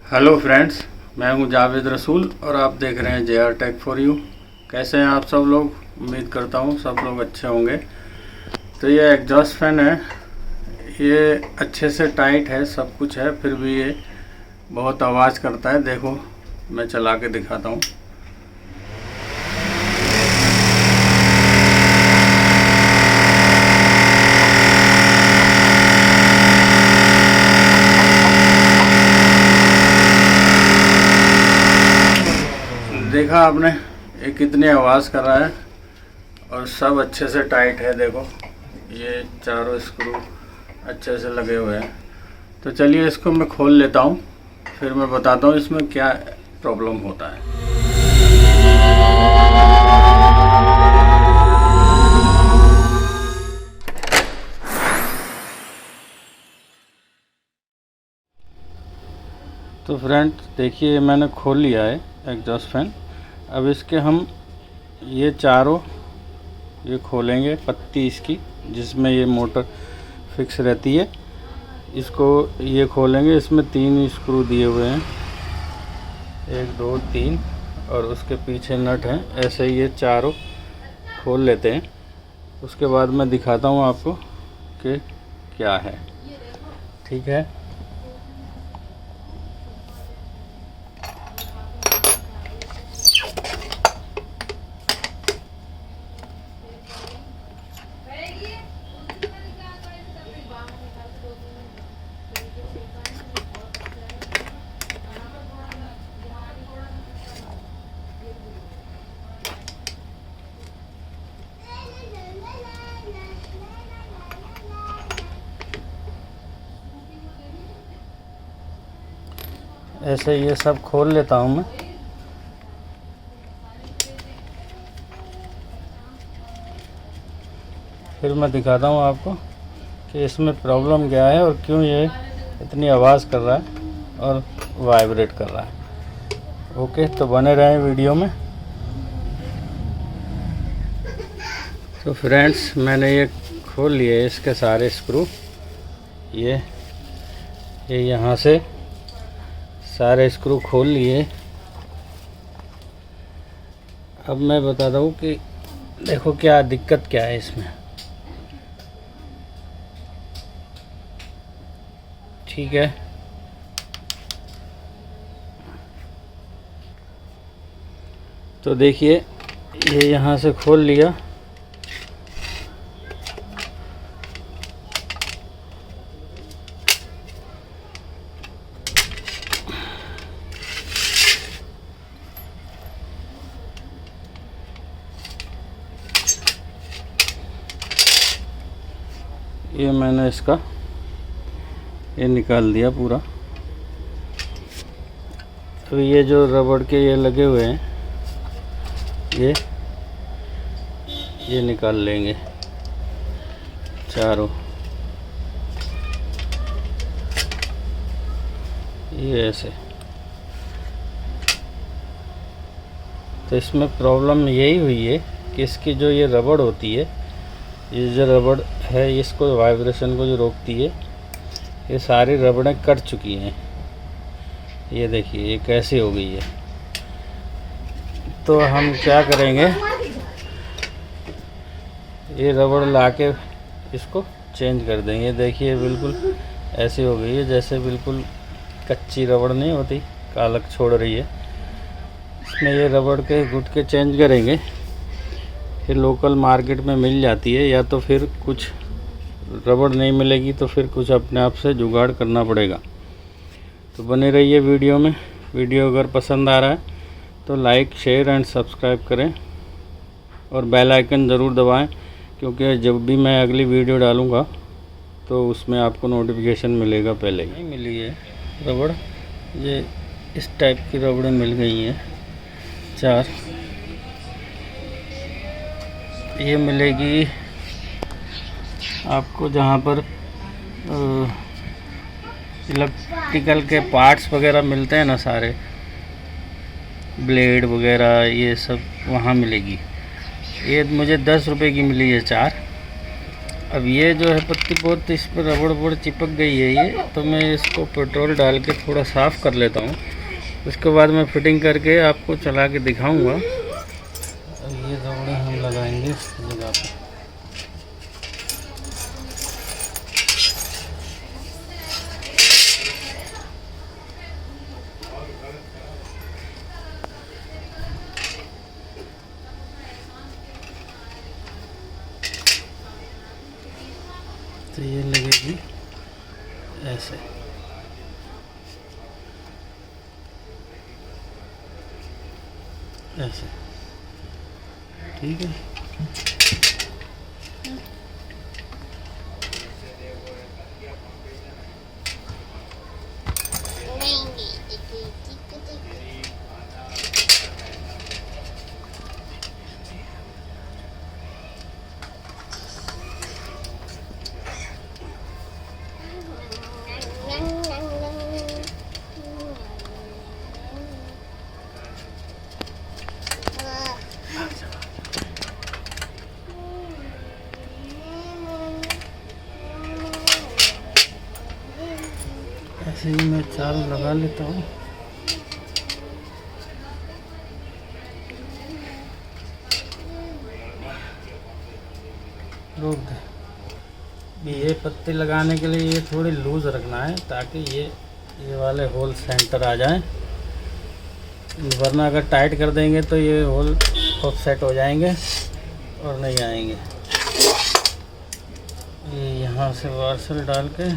Hello friends, मैं हूं जावेद रसूल और आप देख रहे हैं JR टेक फॉर यू। कैसे हैं आप सब लोग? उम्मीद करता हूं सब लोग अच्छे होंगे। तो ये एग्जॉस्ट फैन है, ये अच्छे से टाइट है, सब कुछ है, फिर भी ये बहुत आवाज़ करता है। देखो मैं चला के दिखाता हूँ। देखा आपने ये कितनी आवाज़ कर रहा है और सब अच्छे से टाइट है। देखो ये चारों स्क्रू अच्छे से लगे हुए हैं। तो चलिए इसको मैं खोल लेता हूँ, फिर मैं बताता हूँ इसमें क्या प्रॉब्लम होता है। तो फ्रेंड्स देखिए मैंने खोल लिया है एग्जॉस्ट फैन। अब इसके हम ये चारों ये खोलेंगे, पत्ती इसकी जिसमें ये मोटर फिक्स रहती है, इसको ये खोलेंगे। इसमें 3 स्क्रू दिए हुए हैं, 1 2 3, और उसके पीछे नट हैं। ऐसे ही ये चारों खोल लेते हैं। उसके बाद मैं दिखाता हूँ आपको कि क्या है। ठीक है, ऐसे ये सब खोल लेता हूँ मैं। फिर मैं दिखाता हूँ आपको कि इसमें प्रॉब्लम क्या है और क्यों ये इतनी आवाज़ कर रहा है और वाइब्रेट कर रहा है। ओके, तो बने रहें वीडियो में। तो फ्रेंड्स मैंने ये खोल लिए इसके सारे स्क्रू, ये यहाँ से सारे स्क्रू खोल लिए। अब मैं बताता हूँ कि देखो क्या दिक्कत क्या है इसमें। ठीक है, तो देखिए ये यहाँ से खोल लिया। ये मैंने इसका ये निकाल दिया पूरा। तो ये जो रबड़ के ये लगे हुए हैं ये निकाल लेंगे चारों। ये ऐसे। तो इसमें प्रॉब्लम यही हुई है कि इसकी जो ये रबड़ होती है, ये जो रबड़ है इसको वाइब्रेशन को जो रोकती है, ये सारी रबड़ें कट चुकी हैं। ये देखिए ये कैसी हो गई है। तो हम क्या करेंगे, ये रबड़ लाके इसको चेंज कर देंगे। देखिए बिल्कुल ऐसी हो गई है जैसे बिल्कुल कच्ची रबड़ नहीं होती, कालक छोड़ रही है। इसमें ये रबड़ के गुटके चेंज करेंगे। ये लोकल मार्केट में मिल जाती है, या तो फिर कुछ रबड़ नहीं मिलेगी तो फिर कुछ अपने आप से जुगाड़ करना पड़ेगा। तो बने रहिए वीडियो में। वीडियो अगर पसंद आ रहा है तो लाइक शेयर एंड सब्सक्राइब करें और बेल आइकन ज़रूर दबाएं, क्योंकि जब भी मैं अगली वीडियो डालूँगा तो उसमें आपको नोटिफिकेशन मिलेगा पहले ही। मिली है रबड़, ये इस टाइप की रबड़ें मिल गई हैं 4। ये मिलेगी आपको जहाँ पर इलेक्ट्रिकल के पार्ट्स वगैरह मिलते हैं ना, सारे ब्लेड वगैरह ये सब वहाँ मिलेगी। ये मुझे 10 रुपए की मिली है 4। अब ये जो है पत्ती बहुत इस पर रबड़ चिपक गई है ये, तो मैं इसको पेट्रोल डाल के थोड़ा साफ़ कर लेता हूँ। उसके बाद मैं फिटिंग करके आपको चला के दिखाऊंगा। अब ये रबड़ हम लगाएंगे इस जगह पर। तो ये लगेगी ऐसे, ऐसे, ठीक है। ऐसे ही मैं चाल लगा लेता हूँ। रोक दे। ये पत्ती लगाने के लिए ये थोड़ी लूज़ रखना है ताकि ये वाले होल सेंटर आ जाएं, वरना अगर टाइट कर देंगे तो ये होल ऑफसेट हो जाएंगे और नहीं आएंगे। ये यहाँ से वार्सल डाल के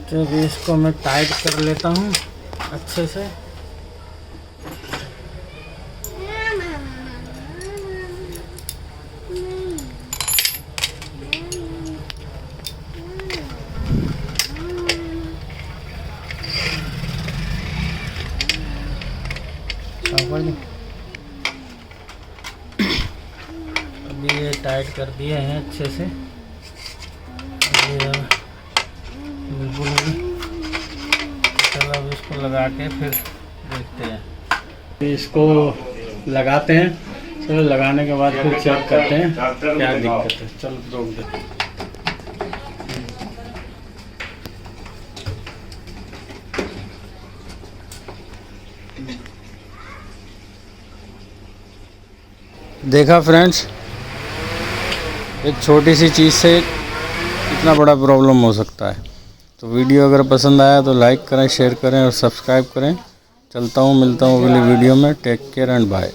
तो भी इसको मैं टाइट कर लेता हूँ अच्छे से। अभी ये टाइट कर दिए हैं अच्छे से। बिल्कुल चलो अब इसको लगा के फिर देखते हैं। इसको लगाते हैं, चलो लगाने के बाद फिर चेक करते हैं क्या दिक्कत है। चलो रोक दे। देखा फ्रेंड्स, एक छोटी सी चीज़ से इतना बड़ा प्रॉब्लम हो सकता है। तो वीडियो अगर पसंद आया तो लाइक करें, शेयर करें और सब्सक्राइब करें। चलता हूँ, मिलता हूँ अगली वीडियो में। Take care and bye.